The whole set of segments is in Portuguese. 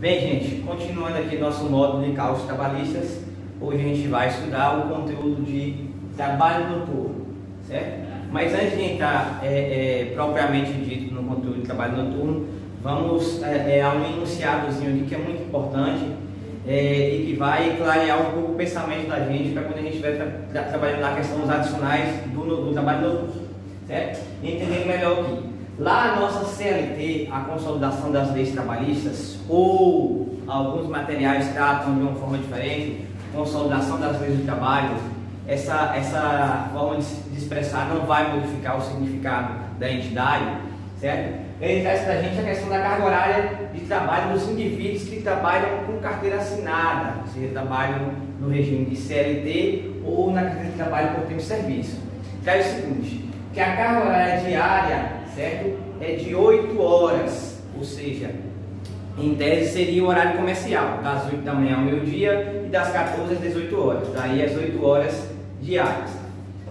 Bem, gente, continuando aqui nosso módulo de cálculos trabalhistas, hoje a gente vai estudar o conteúdo de trabalho noturno, certo? Mas antes de entrar propriamente dito no conteúdo de trabalho noturno, vamos a um enunciadozinho aqui que é muito importante e que vai clarear um pouco o pensamento da gente para quando a gente estiver trabalhando na questão dos adicionais do trabalho noturno, certo? E entender melhor aqui. Lá a nossa CLT, a consolidação das leis trabalhistas, ou alguns materiais tratam de uma forma diferente, consolidação das leis do trabalho, essa forma de expressar não vai modificar o significado da entidade, certo? Ele traz para a gente a questão da carga horária de trabalho dos indivíduos que trabalham com carteira assinada, ou seja, trabalham no regime de CLT ou na carteira de trabalho por tempo de serviço. Traz o seguinte, que a carga horária diária, certo, é de 8 horas, ou seja, em tese seria o horário comercial, das 8 da manhã ao meio-dia e das 14 às 18 horas, daí as 8 horas diárias,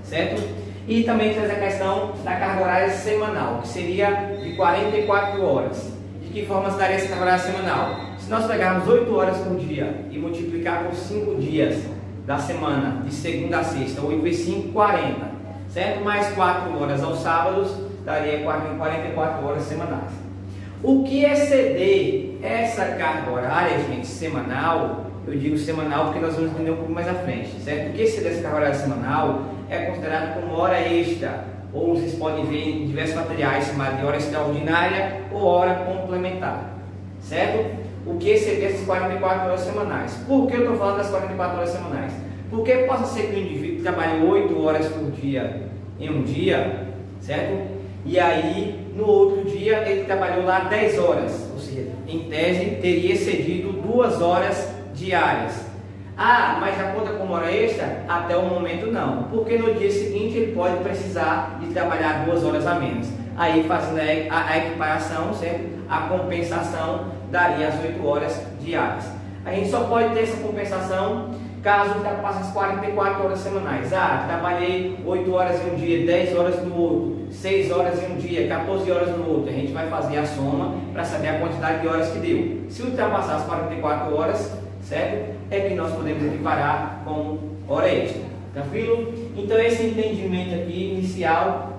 certo? E também traz a questão da carga horária semanal, que seria de 44 horas. De que forma se daria essa carga horária semanal? Se nós pegarmos 8 horas por dia e multiplicar por 5 dias da semana, de segunda a sexta, 8 vezes 5, 40, certo? Mais 4 horas aos sábados, daria 44 horas semanais. O que exceder essa carga horária, gente, semanal, eu digo semanal porque nós vamos entender um pouco mais à frente, certo? O que exceder essa carga horária semanal é considerado como hora extra, ou vocês podem ver em diversos materiais chamados de hora extraordinária ou hora complementar, certo? O que exceder essas 44 horas semanais. Por que eu estou falando das 44 horas semanais? Porque possa ser que o indivíduo trabalhe 8 horas por dia em um dia, certo? E aí, no outro dia, ele trabalhou lá 10 horas, ou seja, em tese, teria excedido 2 horas diárias. Ah, mas já conta como hora extra? Até o momento não, porque no dia seguinte ele pode precisar de trabalhar 2 horas a menos. Aí, fazendo a equiparação, certo? A compensação daria as 8 horas diárias. A gente só pode ter essa compensação caso ultrapasse as 44 horas semanais. Ah, trabalhei 8 horas em um dia, 10 horas no outro, 6 horas em um dia, 14 horas no outro. A gente vai fazer a soma para saber a quantidade de horas que deu. Se ultrapassar as 44 horas, certo? É que nós podemos equiparar com hora extra. Tranquilo? Então esse entendimento aqui inicial,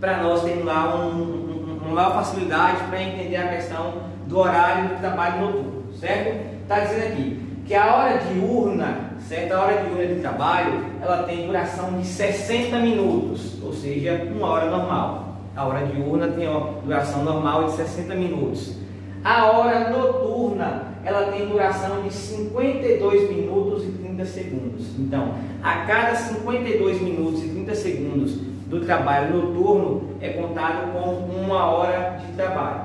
para nós termos lá uma maior facilidade para entender a questão do horário do trabalho noturno, certo? Está dizendo aqui que a hora diurna, certo? A hora diurna de trabalho, ela tem duração de 60 minutos, ou seja, uma hora normal. A hora diurna tem uma duração normal de 60 minutos. A hora noturna, ela tem duração de 52 minutos e 30 segundos. Então, a cada 52 minutos e 30 segundos do trabalho noturno é contado com 1 hora de trabalho,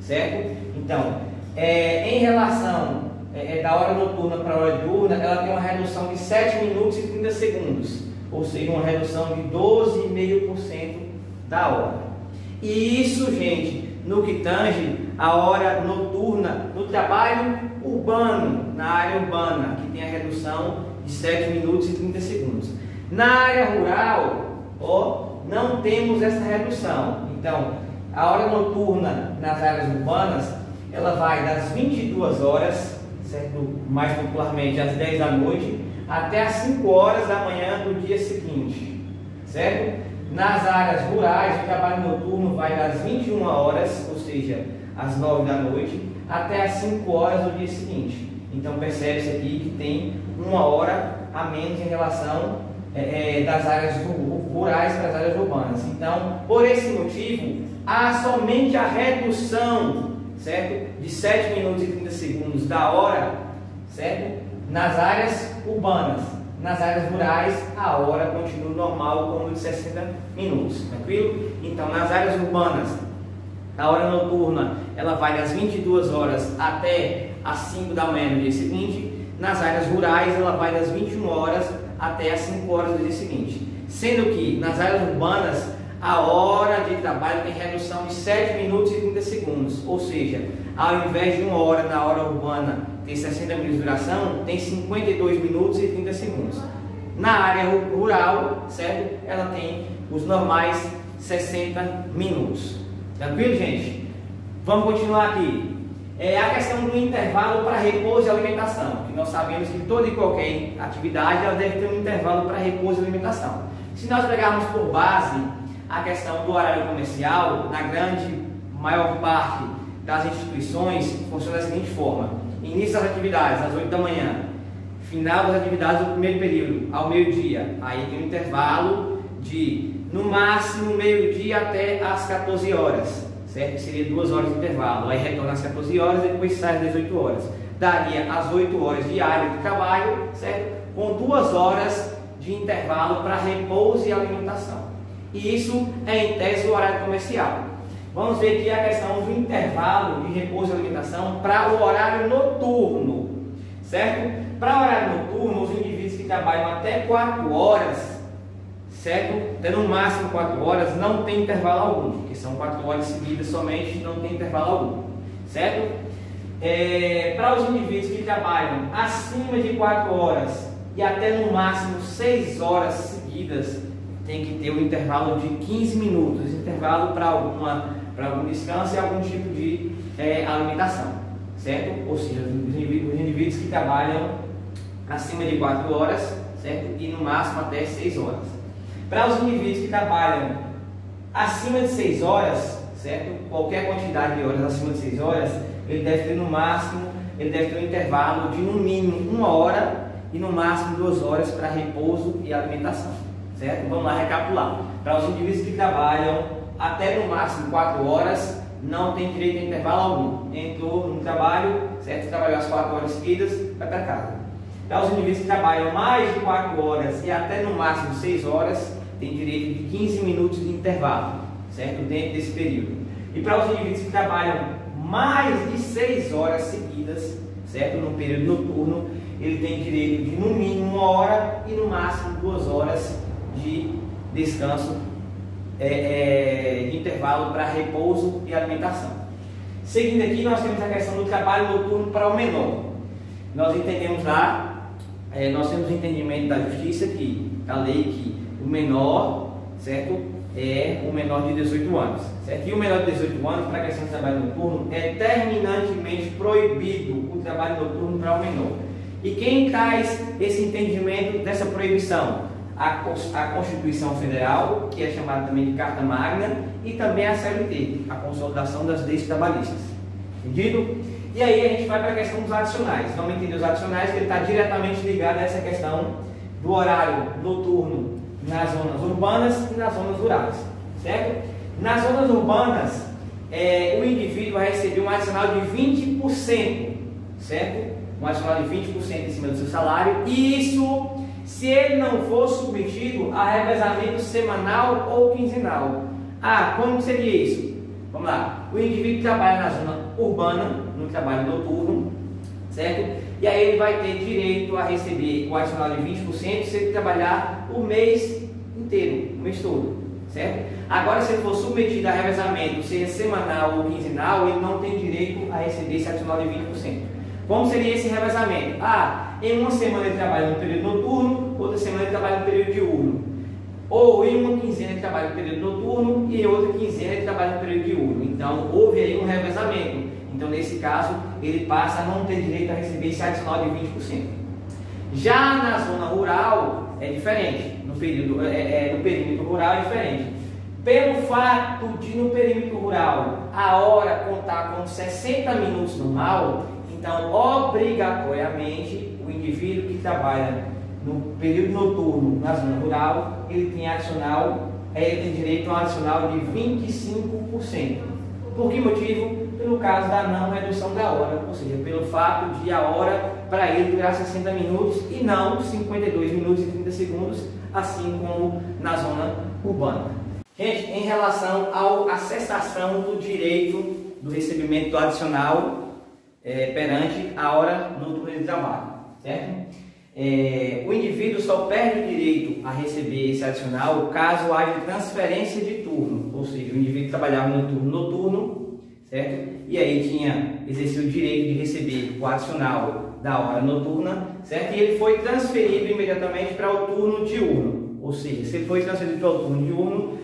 certo? Então, em relação da hora noturna para a hora diurna, ela tem uma redução de 7 minutos e 30 segundos, ou seja, uma redução de 12,5% da hora. E isso, gente, no que tange a hora noturna no trabalho urbano, na área urbana, que tem a redução de 7 minutos e 30 segundos. Na área rural, não temos essa redução. Então, a hora noturna nas áreas urbanas, ela vai das 22 horas, certo? Mais popularmente às 10 da noite, até às 5 horas da manhã do dia seguinte, certo? Nas áreas rurais, o trabalho noturno vai das 21 horas, ou seja, às 9 da noite, até às 5 horas do dia seguinte. Então percebe-se aqui que tem 1 hora a menos em relação das áreas rurais para as áreas urbanas. Então, por esse motivo, há somente a redução, certo? De 7 minutos e 30 segundos da hora, certo? Nas áreas urbanas. Nas áreas rurais, a hora continua normal, como de 60 minutos, tranquilo? Então, nas áreas urbanas, a hora noturna, ela vai das 22 horas até as 5 da manhã do dia seguinte. Nas áreas rurais, ela vai das 21 horas até as 5 horas do dia seguinte. Sendo que, nas áreas urbanas, a hora de trabalho tem redução de 7 minutos e 30 segundos, ou seja, ao invés de 1 hora na hora urbana ter 60 minutos de duração, tem 52 minutos e 30 segundos. Na área rural, certo? Ela tem os normais 60 minutos. Tranquilo, gente? Vamos continuar aqui. é a questão do intervalo para repouso e alimentação, que nós sabemos que toda e qualquer atividade ela deve ter um intervalo para repouso e alimentação. Se nós pegarmos por base a questão do horário comercial, na grande maior parte das instituições funciona da seguinte forma: início das atividades às 8 da manhã, final das atividades do primeiro período ao meio-dia, aí tem um intervalo de no máximo meio-dia até às 14 horas, certo? Que seria 2 horas de intervalo, aí retorna às 14 horas e depois sai às 18 horas, daria as 8 horas diárias de trabalho, certo? Com 2 horas de intervalo para repouso e alimentação. E isso é em tese o horário comercial. Vamos ver aqui a questão do intervalo de repouso e alimentação para o horário noturno, certo? Para o horário noturno, os indivíduos que trabalham até 4 horas, certo? Até no máximo 4 horas, não tem intervalo algum, porque são 4 horas seguidas somente, não tem intervalo algum, certo? Para os indivíduos que trabalham acima de 4 horas e até no máximo 6 horas seguidas, tem que ter um intervalo de 15 minutos, intervalo para algum descanso e algum tipo de alimentação, certo? Ou seja, os indivíduos que trabalham acima de 4 horas, certo? E no máximo até 6 horas. Para os indivíduos que trabalham acima de 6 horas, certo? Qualquer quantidade de horas acima de 6 horas, ele deve ter no máximo, ele deve ter um intervalo de no mínimo 1 hora e no máximo 2 horas para repouso e alimentação, certo? Vamos lá recapitular. Para os indivíduos que trabalham até no máximo 4 horas, não tem direito a intervalo algum. Entrou no trabalho, certo? Trabalhou as 4 horas seguidas, vai para casa. Para os indivíduos que trabalham mais de 4 horas e até no máximo 6 horas, tem direito de 15 minutos de intervalo, certo? Dentro desse período. E para os indivíduos que trabalham mais de 6 horas seguidas, certo? No período noturno, ele tem direito de no mínimo 1 hora e no máximo 2 horas de descanso, de intervalo para repouso e alimentação. Seguindo aqui, nós temos a questão do trabalho noturno para o menor. Nós entendemos lá, nós temos o entendimento da justiça, da lei, que o menor, certo, é o menor de 18 anos, certo? E o menor de 18 anos, para a questão do trabalho noturno, é terminantemente proibido o trabalho noturno para o menor. E quem traz esse entendimento dessa proibição? A Constituição Federal, que é chamada também de Carta Magna, e também a CLT, a Consolidação das Leis Trabalhistas. Entendido? E aí a gente vai para a questão dos adicionais. Vamos entender os adicionais, que ele está diretamente ligado a essa questão do horário noturno nas zonas urbanas e nas zonas rurais, certo? Nas zonas urbanas, o indivíduo vai receber um adicional de 20%, certo? Um adicional de 20% em cima do seu salário, e isso se ele não for submetido a revezamento semanal ou quinzenal. Como seria isso? Vamos lá. O indivíduo que trabalha na zona urbana, no trabalho noturno, certo? E aí ele vai ter direito a receber o adicional de 20% se ele trabalhar o mês inteiro, o mês todo, certo? Agora, se ele for submetido a revezamento, seja semanal ou quinzenal, ele não tem direito a receber esse adicional de 20%. Como seria esse revezamento? Em uma semana ele trabalha no período noturno, outra semana ele trabalha no período diurno. Ou em uma quinzena ele trabalha no período noturno e em outra quinzena ele trabalha no período diurno. Então houve aí um revezamento. Então nesse caso ele passa a não ter direito a receber esse adicional de 20%. Já na zona rural é diferente. No perímetro rural é diferente. Pelo fato de no perímetro rural a hora contar com 60 minutos normal, então obrigatoriamente o indivíduo que trabalha no período noturno na zona rural, ele tem direito a um adicional de 25%. Por que motivo? Pelo caso da não redução da hora, ou seja, pelo fato de a hora para ele durar 60 minutos e não 52 minutos e 30 segundos, assim como na zona urbana. Gente, em relação à cessação do direito do recebimento do adicional perante a hora noturna de trabalho, certo? O indivíduo só perde o direito a receber esse adicional caso haja transferência de turno, ou seja, o indivíduo trabalhava no turno noturno, certo? E aí exercia o direito de receber o adicional da hora noturna, certo? E ele foi transferido imediatamente para o turno diurno, ou seja, se ele foi transferido para o turno diurno,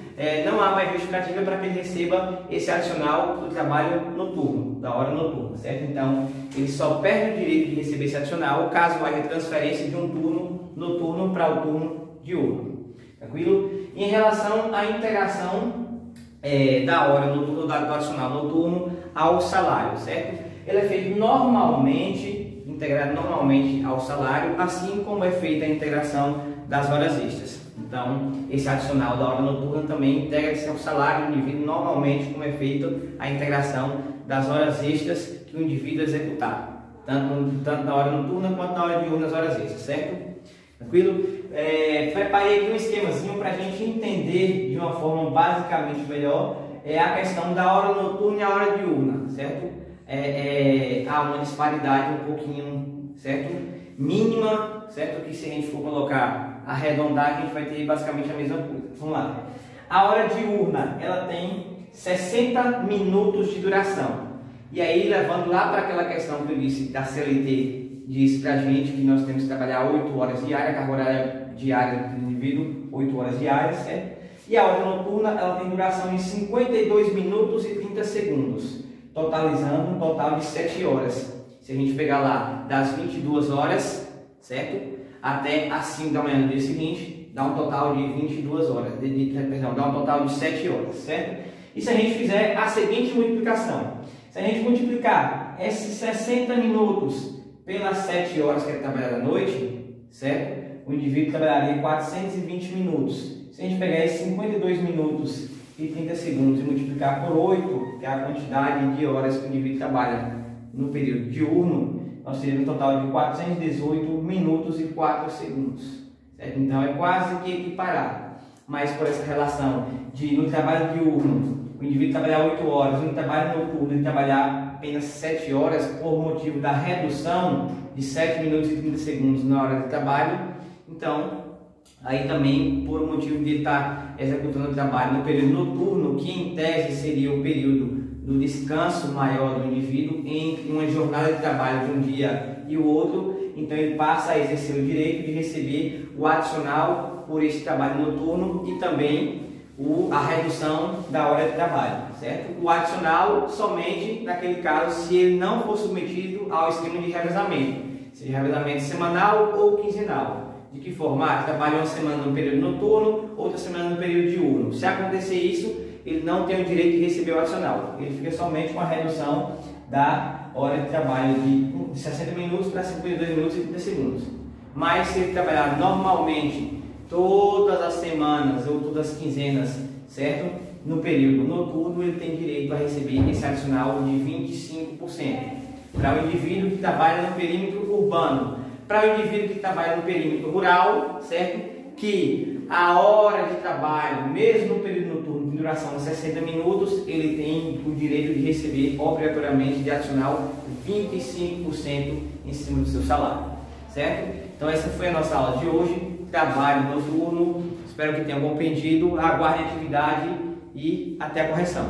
não há mais justificativa para que ele receba esse adicional do trabalho noturno, da hora noturna, certo? Então, ele só perde o direito de receber esse adicional caso haja transferência de um turno noturno para o turno diurno, tranquilo? Em relação à integração da hora noturna, do adicional noturno ao salário, certo? Ele é feito normalmente, integrado normalmente ao salário, assim como é feita a integração das horas extras. Então, esse adicional da hora noturna também integra-se ao salário do indivíduo normalmente, como é feita a integração das horas extras que o indivíduo executar, tanto na hora noturna quanto na hora diurna, nas horas extras, certo? Tranquilo? Preparei aqui um esquemazinho para a gente entender de uma forma basicamente melhor a questão da hora noturna e a hora diurna, certo? Há uma disparidade um pouquinho, certo? Mínima, certo? Que se a gente for colocar, arredondar, a gente vai ter basicamente a mesma coisa. Vamos lá. A hora diurna, ela tem 60 minutos de duração. E aí, levando lá para aquela questão que eu disse da CLT, disse para a gente que nós temos que trabalhar 8 horas diárias, a carga horária diária do indivíduo, 8 horas diárias, certo? E a hora noturna, ela tem duração de 52 minutos e 30 segundos, totalizando um total de 7 horas. Se a gente pegar lá das 22 horas, certo? Até as 5 da manhã do dia seguinte, dá um total de 22 horas, dá um total de 7 horas, certo? E se a gente fizer a seguinte multiplicação, se a gente multiplicar esses 60 minutos pelas 7 horas que ele trabalha à noite, certo? O indivíduo trabalharia 420 minutos. Se a gente pegar esses 52 minutos e 30 segundos e multiplicar por 8, que é a quantidade de horas que o indivíduo trabalha no período diurno, nós teríamos um total de 418 minutos e 4 segundos. Certo? Então é quase que equiparado. Mas por essa relação de no trabalho diurno, o indivíduo trabalhar 8 horas, no trabalho noturno ele trabalhar apenas 7 horas, por motivo da redução de 7 minutos e 30 segundos na hora de trabalho, então aí também por motivo de estar executando o trabalho no período noturno, que em tese seria o período do descanso maior do indivíduo entre uma jornada de trabalho de um dia e o outro, então ele passa a exercer o direito de receber o adicional por esse trabalho noturno e também a redução da hora de trabalho, certo? O adicional somente naquele caso se ele não for submetido ao esquema de revezamento, seja revezamento semanal ou quinzenal. De que forma? Trabalha uma semana no período noturno, outra semana no período diurno. Se acontecer isso, ele não tem o direito de receber o adicional. Ele fica somente com a redução da hora de trabalho de 60 minutos para 52 minutos e 30 segundos. Mas se ele trabalhar normalmente todas as semanas ou todas as quinzenas, certo? No período noturno, ele tem direito a receber esse adicional de 25%. Para o indivíduo que trabalha no perímetro urbano. Para o indivíduo que trabalha no perímetro rural, certo? Que a hora de trabalho, mesmo no período noturno, de duração de 60 minutos, ele tem o direito de receber obrigatoriamente de adicional 25% em cima do seu salário, certo? Então essa foi a nossa aula de hoje, trabalho noturno, espero que tenham compreendido, aguardem a atividade e até a correção.